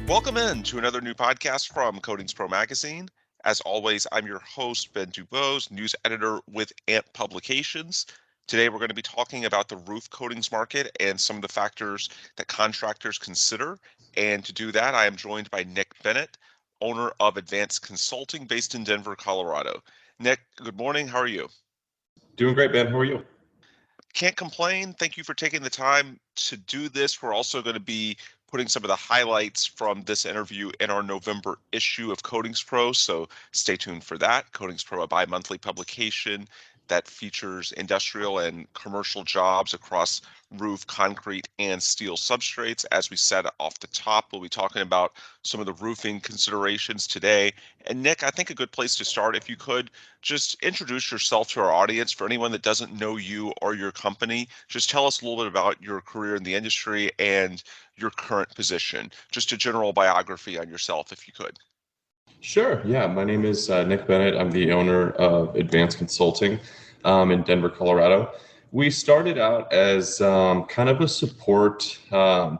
Welcome in to another new podcast from Coatings Pro Magazine. As always, I'm your host, Ben Dubose, news editor with ANT Publications. Today, we're going to be talking about the roof coatings market and some of the factors that contractors consider. And to do that, I am joined by Nick Bennett, owner of Advanced Consulting based in Denver, Colorado. Nick, good morning. How are you? Doing great, Ben. How are you? Can't complain. Thank you for taking the time to do this. We're also going to be putting some of the highlights from this interview in our November issue of Coatings Pro, so stay tuned for that. Coatings Pro, a bi-monthly publication that features industrial and commercial jobs across roof, concrete, and steel substrates. As we said off the top, we'll be talking about some of the roofing considerations today. And Nick, I think a good place to start, if you could, just introduce yourself to our audience. For anyone that doesn't know you or your company, just tell us a little bit about your career in the industry and your current position. Just a general biography on yourself, if you could. Sure. Yeah, my name is Nick Bennett. I'm the owner of Advanced Consulting in Denver, Colorado. We started out as kind of a support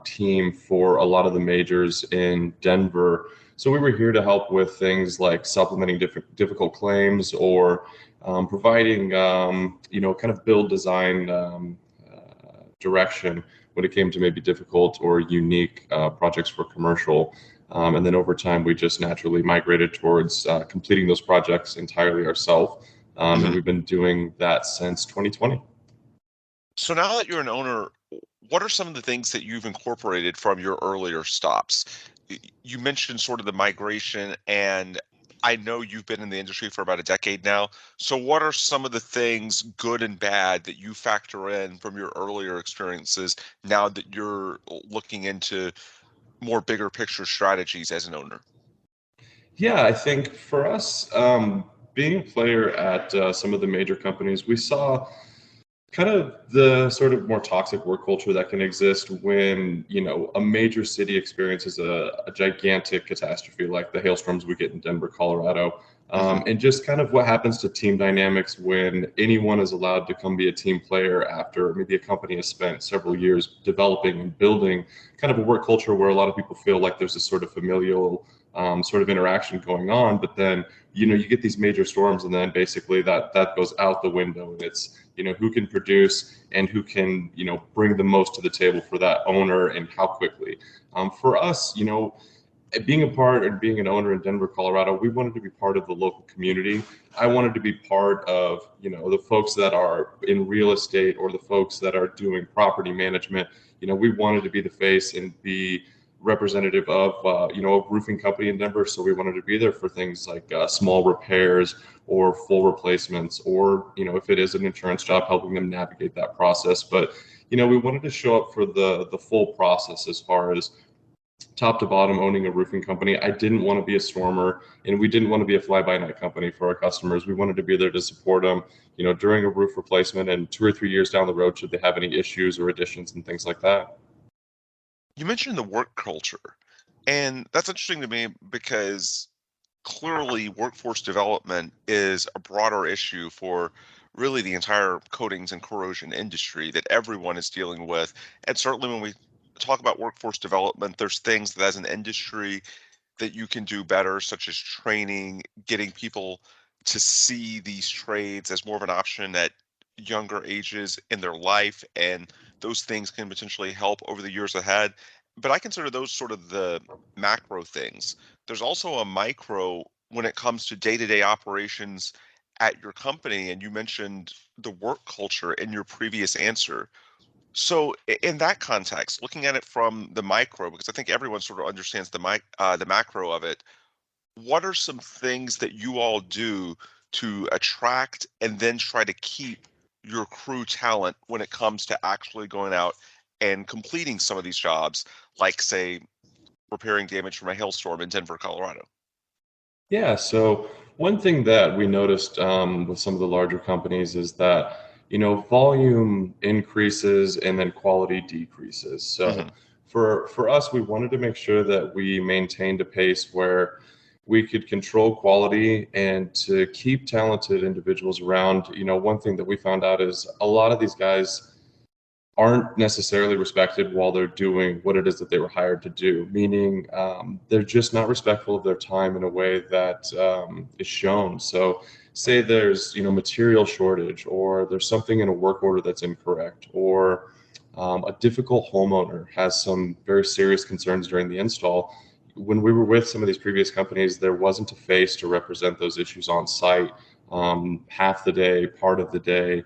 team for a lot of the majors in Denver. So we were here to help with things like supplementing difficult claims or providing, kind of build design direction when it came to maybe difficult or unique projects for commercial. And then over time, we just naturally migrated towards completing those projects entirely ourselves. And Mhm. we've been doing that since 2020. So now that you're an owner, what are some of the things that you've incorporated from your earlier stops? You mentioned sort of the migration, and I know you've been in the industry for about a decade now. So what are some of the things, good and bad, that you factor in from your earlier experiences now that you're looking into more bigger picture strategies as an owner? Yeah, I think for us, being a player at some of the major companies, we saw kind of the sort of more toxic work culture that can exist when a major city experiences a gigantic catastrophe like the hailstorms we get in Denver, Colorado, Hmm. and just kind of what happens to team dynamics when anyone is allowed to come be a team player after maybe a company has spent several years developing and building kind of a work culture where a lot of people feel like there's this sort of familial sort of interaction going on, but then you get these major storms and then basically that goes out the window, and it's who can produce and who can bring the most to the table for that owner and how quickly. For us, being a part and being an owner in Denver, Colorado, we wanted to be part of the local community. I wanted to be part of the folks that are in real estate or the folks that are doing property management. We wanted to be the face and be representative of a roofing company in Denver. So we wanted to be there for things like small repairs or full replacements, or if it is an insurance job, helping them navigate that process. But we wanted to show up for the full process as far as top to bottom owning a roofing company. I didn't want to be a stormer, and we didn't want to be a fly-by-night company for our customers. We wanted to be there to support them, during a roof replacement and 2 or 3 years down the road should they have any issues or additions and things like that. You mentioned the work culture, and that's interesting to me because clearly workforce development is a broader issue for really the entire coatings and corrosion industry that everyone is dealing with. And certainly when we talk about workforce development, there's things that as an industry that you can do better, such as training, getting people to see these trades as more of an option at younger ages in their life, and those things can potentially help over the years ahead. But I consider those sort of the macro things. There's also a micro when it comes to day-to-day operations at your company, and you mentioned the work culture in your previous answer. So in that context, looking at it from the micro, because I think everyone sort of understands the macro of it, what are some things that you all do to attract and then try to keep your crew talent when it comes to actually going out and completing some of these jobs, like say repairing damage from a hailstorm in Denver, Colorado? Yeah, so one thing that we noticed with some of the larger companies is that, volume increases and then quality decreases. Hmm. So for us, we wanted to make sure that we maintained a pace where we could control quality and to keep talented individuals around. One thing that we found out is a lot of these guys aren't necessarily respected while they're doing what it is that they were hired to do, meaning they're just not respectful of their time in a way that is shown. So say there's material shortage, or there's something in a work order that's incorrect, or a difficult homeowner has some very serious concerns during the install. When we were with some of these previous companies, there wasn't a face to represent those issues on site, half the day, part of the day,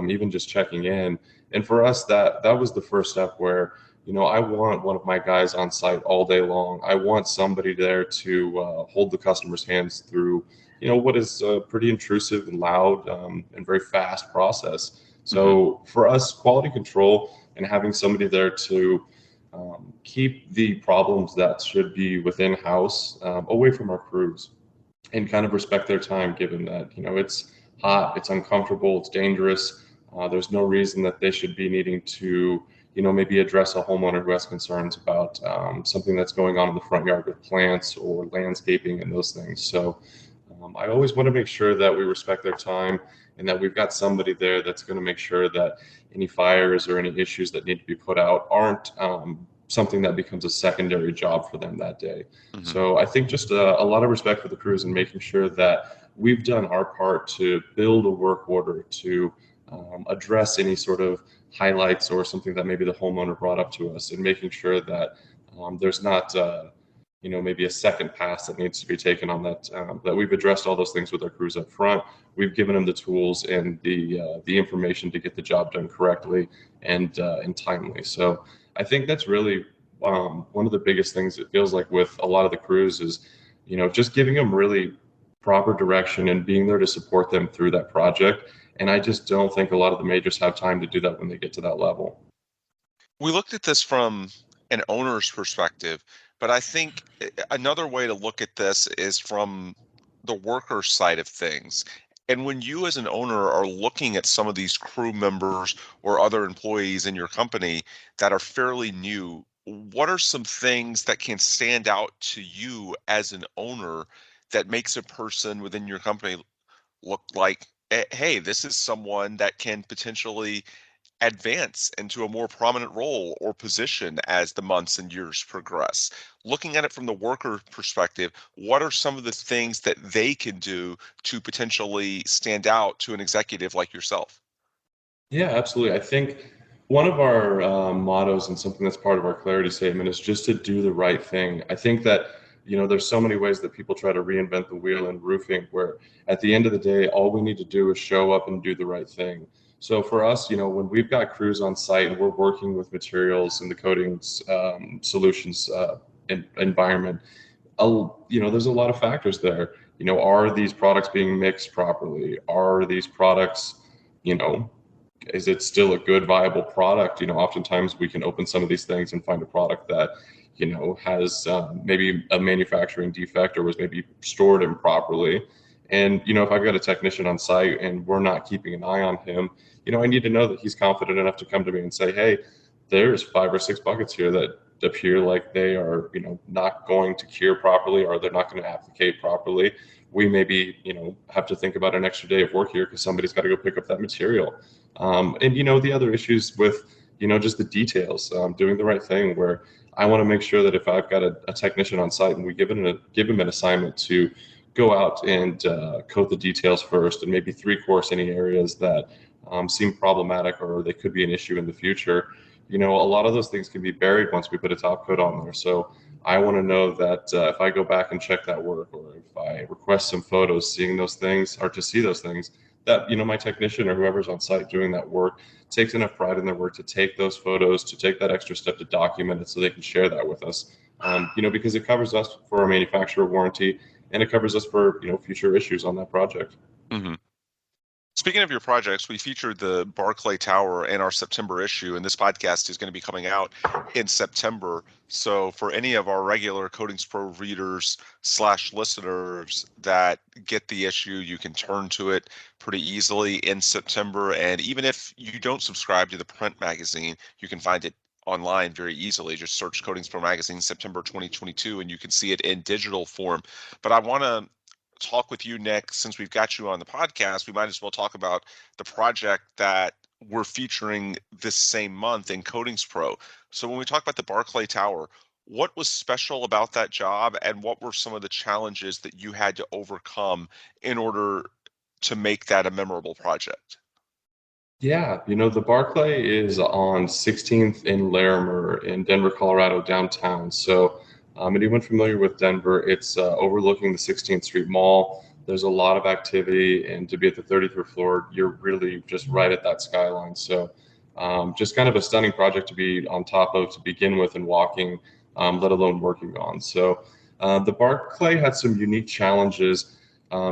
even just checking in. And for us, that was the first step where, I want one of my guys on site all day long. I want somebody there to hold the customer's hands through, what is a pretty intrusive and loud and very fast process. Hmm. So for us, quality control and having somebody there to keep the problems that should be within house away from our crews, and kind of respect their time, given that it's hot, it's uncomfortable, it's dangerous. There's no reason that they should be needing to maybe address a homeowner who has concerns about something that's going on in the front yard with plants or landscaping and those things. So I always want to make sure that we respect their time, and that we've got somebody there that's going to make sure that any fires or any issues that need to be put out aren't something that becomes a secondary job for them that day. Hmm. So I think just a lot of respect for the crews, and making sure that we've done our part to build a work order to address any sort of highlights or something that maybe the homeowner brought up to us, and making sure that there's not maybe a second pass that needs to be taken on that. That we've addressed all those things with our crews up front. We've given them the tools and the information to get the job done correctly and timely. So I think that's really one of the biggest things it feels like with a lot of the crews is, just giving them really proper direction and being there to support them through that project. And I just don't think a lot of the majors have time to do that when they get to that level. We looked at this from an owner's perspective, but I think another way to look at this is from the worker side of things. And when you, as an owner, are looking at some of these crew members or other employees in your company that are fairly new, what are some things that can stand out to you as an owner that makes a person within your company look like, hey, this is someone that can potentially advance into a more prominent role or position as the months and years progress? Looking at it from the worker perspective, what are some of the things that they can do to potentially stand out to an executive like yourself? Yeah, absolutely. I think one of our mottos, and something that's part of our clarity statement, is just to do the right thing. I think that, there's so many ways that people try to reinvent the wheel in roofing, where at the end of the day, all we need to do is show up and do the right thing. So for us, when we've got crews on site and we're working with materials in the coatings solutions environment, there's a lot of factors there. Are these products being mixed properly? Are these products, you know, is it still a good viable product? Oftentimes we can open some of these things and find a product that has maybe a manufacturing defect, or was maybe stored improperly. And if I've got a technician on site and we're not keeping an eye on him, I need to know that he's confident enough to come to me and say, hey, there's 5 or 6 buckets here that appear like they are not going to cure properly, or they're not going to applicate properly. We maybe have to think about an extra day of work here because somebody's got to go pick up that material. And the other issues with just the details, doing the right thing, where I want to make sure that if I've got a technician on site and we give him an assignment to go out and coat the details first, and maybe 3-course any areas that seem problematic or they could be an issue in the future. A lot of those things can be buried once we put a top coat on there. So I want to know that if I go back and check that work, or if I request some photos seeing those things, or to see those things, that my technician or whoever's on site doing that work takes enough pride in their work to take those photos, to take that extra step to document it so they can share that with us. Because it covers us for our manufacturer warranty, and it covers us for future issues on that project. Hmm. Speaking of your projects, we featured the Barclay Tower in our September issue, and this podcast is going to be coming out in September. So, for any of our regular Coatings Pro readers / listeners that get the issue, you can turn to it pretty easily in September. And even if you don't subscribe to the print magazine, you can find it online very easily. Just search Coatings Pro Magazine September 2022, and you can see it in digital form. But I want to talk with you, Nick. Since we've got you on the podcast, we might as well talk about the project that we're featuring this same month in Coatings Pro. So when we talk about the Barclay Tower, what was special about that job, and what were some of the challenges that you had to overcome in order to make that a memorable project? Yeah, the Barclay is on 16th in Larimer in Denver, Colorado, downtown. So, anyone familiar with Denver, it's overlooking the 16th Street Mall. There's a lot of activity, and to be at the 33rd floor, you're really just right at that skyline. So, just kind of a stunning project to be on top of to begin with and walking, let alone working on. So, the Barclay had some unique challenges,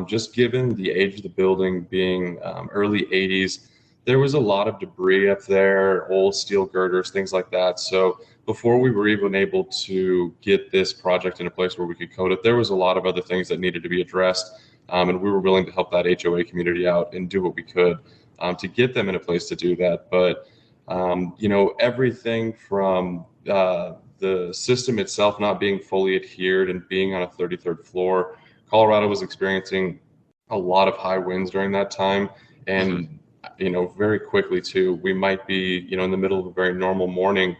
just given the age of the building being early 80s. There was a lot of debris up there, old steel girders, things like that. So before we were even able to get this project in a place where we could coat it, there was a lot of other things that needed to be addressed. And we were willing to help that HOA community out and do what we could to get them in a place to do that. But, everything from the system itself not being fully adhered and being on a 33rd floor, Colorado was experiencing a lot of high winds during that time. And very quickly too, we might be, in the middle of a very normal morning,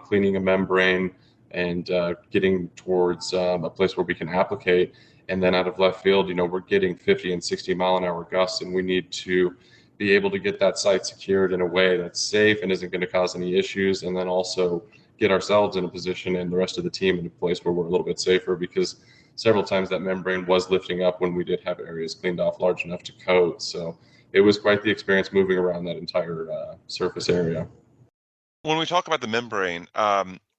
cleaning a membrane and getting towards a place where we can applicate. And then out of left field, we're getting 50 and 60-mile-an-hour gusts, and we need to be able to get that site secured in a way that's safe and isn't going to cause any issues. And then also get ourselves in a position and the rest of the team in a place where we're a little bit safer, because several times that membrane was lifting up when we did have areas cleaned off large enough to coat. So it was quite the experience moving around that entire surface area. When we talk about the membrane,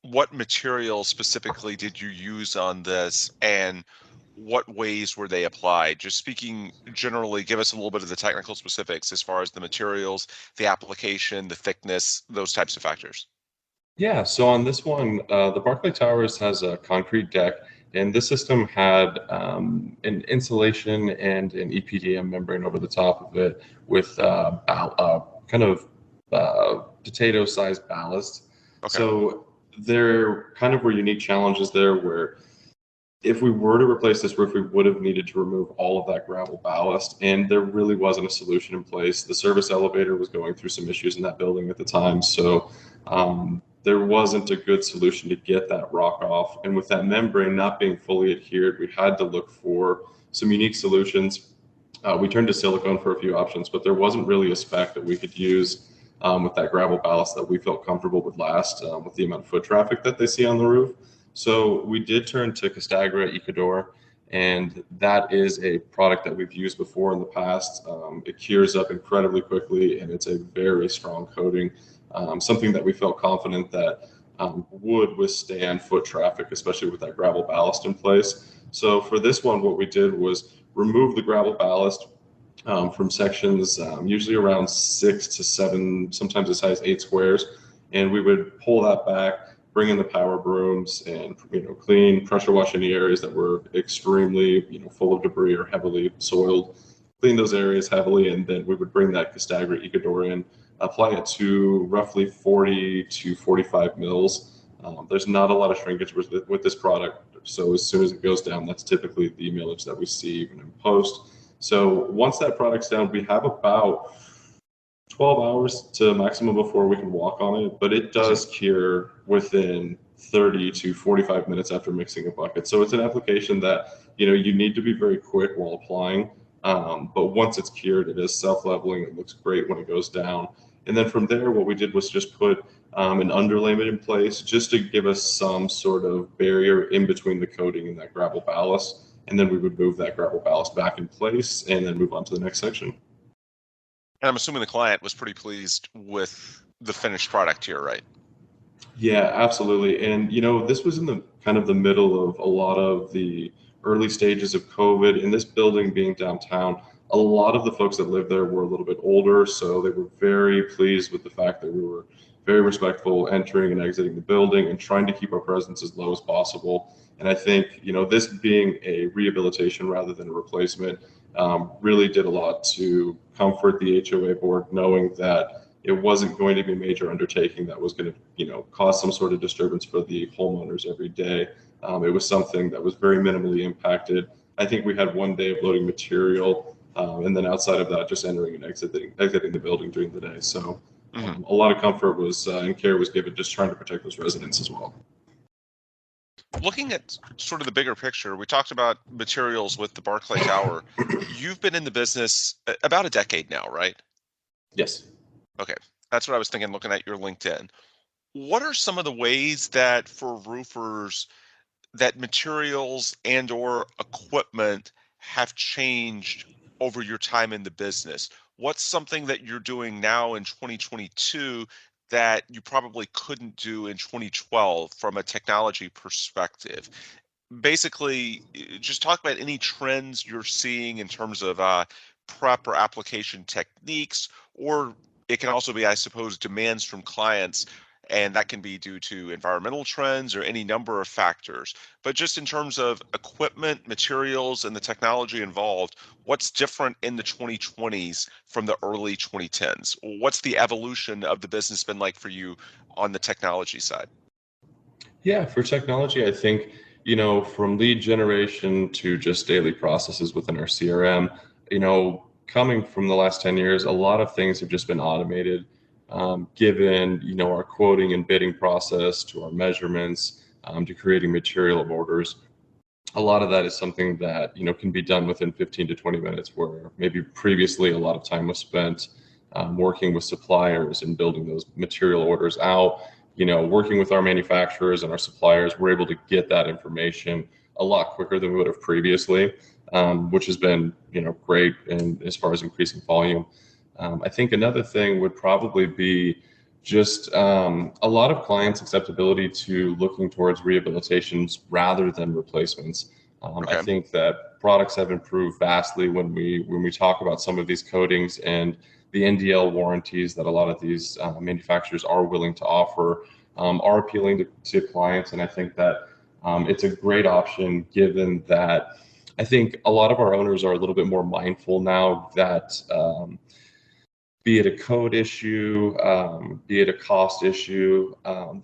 what material specifically did you use on this, and what ways were they applied? Just speaking generally, give us a little bit of the technical specifics as far as the materials, the application, the thickness, those types of factors. Yeah, so on this one, the Barclay Towers has a concrete deck, and this system had an insulation and an EPDM membrane over the top of it with kind of potato-sized ballast. Okay. So there kind of were unique challenges there where if we were to replace this roof, we would have needed to remove all of that gravel ballast, and there really wasn't a solution in place. The service elevator was going through some issues in that building at the time, so there wasn't a good solution to get that rock off. And with that membrane not being fully adhered, we had to look for some unique solutions. We turned to silicone for a few options, but there wasn't really a spec that we could use with that gravel ballast that we felt comfortable would last with the amount of foot traffic that they see on the roof. So we did turn to Castagra Ecodor, and that is a product that we've used before in the past. It cures up incredibly quickly, and it's a very strong coating, something that we felt confident that would withstand foot traffic, especially with that gravel ballast in place. So for this one, what we did was remove the gravel ballast from sections, usually around 6 to 7, sometimes as high as 8 squares, and we would pull that back, bring in the power brooms, and clean, pressure wash any areas that were extremely full of debris or heavily soiled. Clean those areas heavily, and then we would bring that Castagra Ecodor in, apply it to roughly 40 to 45 mils. There's not a lot of shrinkage with this product, so as soon as it goes down, that's typically the millage that we see even in post. So once that product's down, we have about 12 hours to maximum before we can walk on it, but it does cure within 30 to 45 minutes after mixing a bucket. So it's an application that you need to be very quick while applying, but once it's cured, it is self-leveling. It looks great when it goes down. And then from there, what we did was just put an underlayment in place just to give us some sort of barrier in between the coating and that gravel ballast. And then we would move that gravel ballast back in place and then move on to the next section. And I'm assuming the client was pretty pleased with the finished product here, right? Yeah, absolutely. And this was in the kind of the middle of a lot of the early stages of COVID. And this building being downtown, a lot of the folks that lived there were a little bit older, so they were very pleased with the fact that we were very respectful entering and exiting the building and trying to keep our presence as low as possible. And I think this being a rehabilitation rather than a replacement really did a lot to comfort the HOA board, knowing that it wasn't going to be a major undertaking that was going to cause some sort of disturbance for the homeowners every day. It was something that was very minimally impacted. I think we had one day of loading material And then outside of that, just entering and exiting the building during the day. So Mhm. a lot of comfort was and care was given, just trying to protect those residents as well. Looking at sort of the bigger picture, we talked about materials with the Barclay Tower. You've been in the business about a decade now, right? Yes. Okay. That's what I was thinking looking at your LinkedIn. What are some of the ways that for roofers that materials and or equipment have changed over your time in the business? What's something that you're doing now in 2022 that you probably couldn't do in 2012 from a technology perspective? Basically, just talk about any trends you're seeing in terms of prep or application techniques, or it can also be, I suppose, demands from clients, and that can be due to environmental trends or any number of factors. But just in terms of equipment, materials, and the technology involved, what's different in the 2020s from the early 2010s? What's the evolution of the business been like for you on the technology side? Yeah, for technology, I think, from lead generation to just daily processes within our CRM, coming from the last 10 years, a lot of things have just been automated, given, our quoting and bidding process to our measurements, to creating material orders. A lot of that is something that, can be done within 15 to 20 minutes, where maybe previously a lot of time was spent working with suppliers and building those material orders out. Working with our manufacturers and our suppliers, we're able to get that information a lot quicker than we would have previously, which has been, great. And as far as increasing volume, I think another thing would probably be just a lot of clients' acceptability to looking towards rehabilitations rather than replacements. I Okay. think that products have improved vastly when we talk about some of these coatings and the NDL warranties that a lot of these manufacturers are willing to offer, are appealing to clients. And I think that it's a great option, given that I think a lot of our owners are a little bit more mindful now that be it a code issue, be it a cost issue,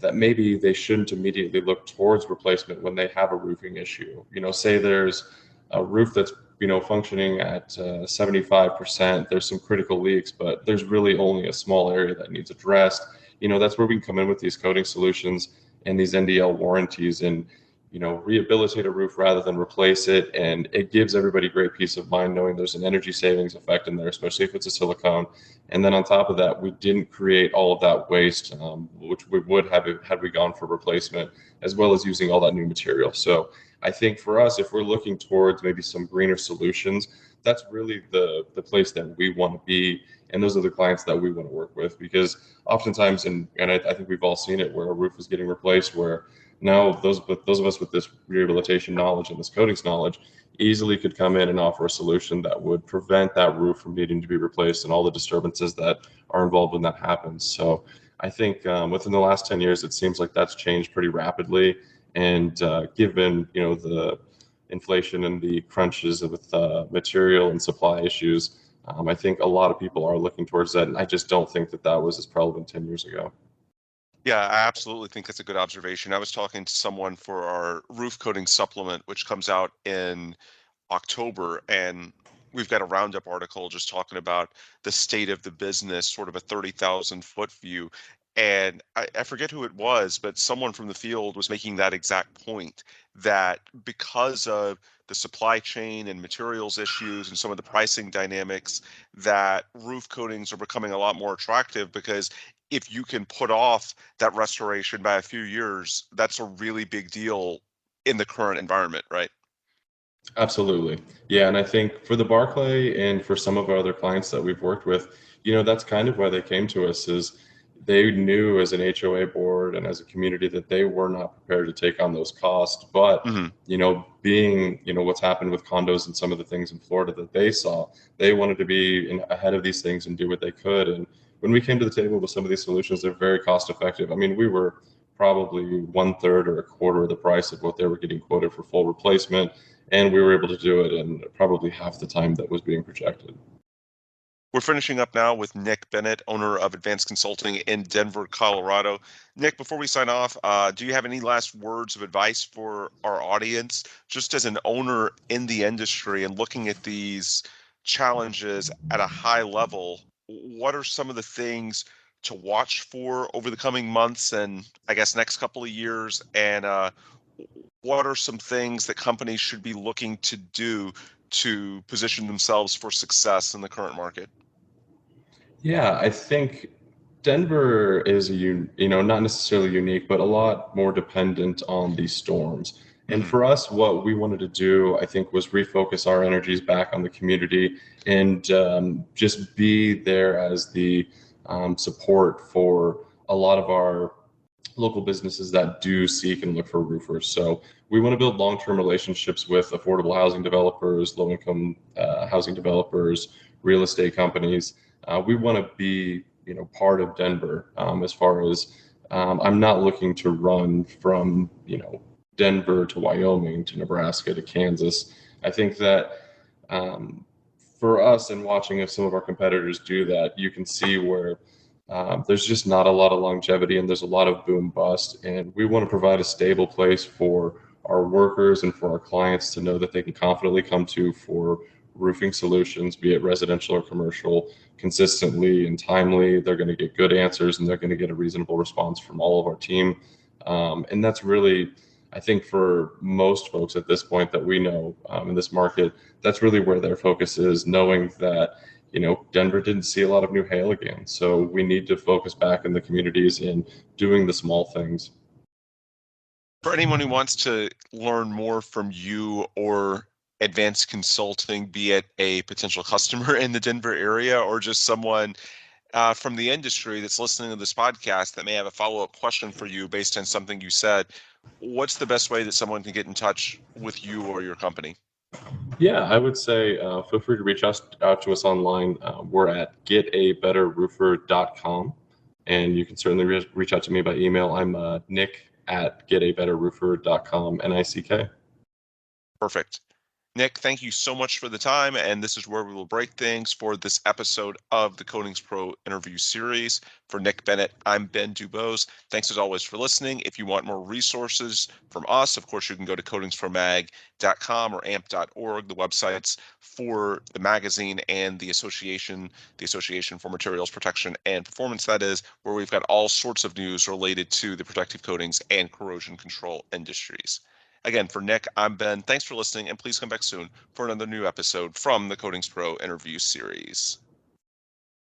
that maybe they shouldn't immediately look towards replacement when they have a roofing issue. Say there's a roof that's functioning at 75%. There's some critical leaks, but there's really only a small area that needs addressed. That's where we can come in with these coating solutions and these NDL warranties, and rehabilitate a roof rather than replace it. And it gives everybody great peace of mind knowing there's an energy savings effect in there, especially if it's a silicone. And then on top of that, we didn't create all of that waste, which we would have had we gone for replacement, as well as using all that new material. So I think for us, if we're looking towards maybe some greener solutions, that's really the place that we want to be. And those are the clients that we want to work with, because oftentimes, and I think we've all seen it, where a roof is getting replaced, where now those of us with this rehabilitation knowledge and this coatings knowledge easily could come in and offer a solution that would prevent that roof from needing to be replaced and all the disturbances that are involved when that happens. So I think within the last 10 years, it seems like that's changed pretty rapidly. And given the inflation and the crunches with material and supply issues, I think a lot of people are looking towards that. And I just don't think that that was as prevalent 10 years ago. Yeah, I absolutely think that's a good observation. I was talking to someone for our roof coating supplement, which comes out in October, and we've got a roundup article just talking about the state of the business, sort of a 30,000-foot view. And I forget who it was, but someone from the field was making that exact point, that because of the supply chain and materials issues and some of the pricing dynamics, that roof coatings are becoming a lot more attractive, because if you can put off that restoration by a few years, that's a really big deal in the current environment, right? Absolutely. Yeah. And I think for the Barclay and for some of our other clients that we've worked with, that's kind of why they came to us, is they knew as an HOA board and as a community that they were not prepared to take on those costs. But, Mhm. being, what's happened with condos and some of the things in Florida that they saw, they wanted to be ahead of these things and do what they could. And when we came to the table with some of these solutions, they're very cost effective. I mean, we were probably one third or a quarter of the price of what they were getting quoted for full replacement, and we were able to do it in probably half the time that was being projected. We're finishing up now with Nick Bennett, owner of Advanced Consulting in Denver, Colorado. Nick, before we sign off, do you have any last words of advice for our audience, just as an owner in the industry and looking at these challenges at a high level, what are some of the things to watch for over the coming months and I guess next couple of years? And what are some things that companies should be looking to do to position themselves for success in the current market? Yeah, I think Denver is not necessarily unique, but a lot more dependent on these storms. And Hmm. for us, what we wanted to do, I think, was refocus our energies back on the community and just be there as the support for a lot of our local businesses that do seek and look for roofers. So we want to build long-term relationships with affordable housing developers, low-income housing developers, real estate companies. We want to be, part of Denver as far as I'm not looking to run from, Denver to Wyoming to Nebraska to Kansas. I think that um, for us and watching if some of our competitors do that, you can see where there's just not a lot of longevity and there's a lot of boom bust. And we want to provide a stable place for our workers and for our clients to know that they can confidently come to for roofing solutions, be it residential or commercial, consistently and timely. They're going to get good answers and they're going to get a reasonable response from all of our team. And that's really, I think, for most folks at this point that we know in this market, that's really where their focus is, knowing that Denver didn't see a lot of new hail again. So we need to focus back in the communities in doing the small things. For anyone who wants to learn more from you or advanced consulting, be it a potential customer in the Denver area or just someone from the industry that's listening to this podcast that may have a follow-up question for you based on something you said, what's the best way that someone can get in touch with you or your company? Yeah, I would say feel free to reach out to us online. We're at getabetterroofer.com, and you can certainly reach out to me by email. I'm Nick at getabetterroofer.com, NICK. Perfect. Nick, thank you so much for the time. And this is where we will break things for this episode of the Coatings Pro interview series. For Nick Bennett, I'm Ben Dubose. Thanks as always for listening. If you want more resources from us, of course, you can go to coatingspromag.com or amp.org, the websites for the magazine and the Association for Materials Protection and Performance, that is, where we've got all sorts of news related to the protective coatings and corrosion control industries. Again, for Nick, I'm Ben. Thanks for listening, and please come back soon for another new episode from the Coatings Pro interview series.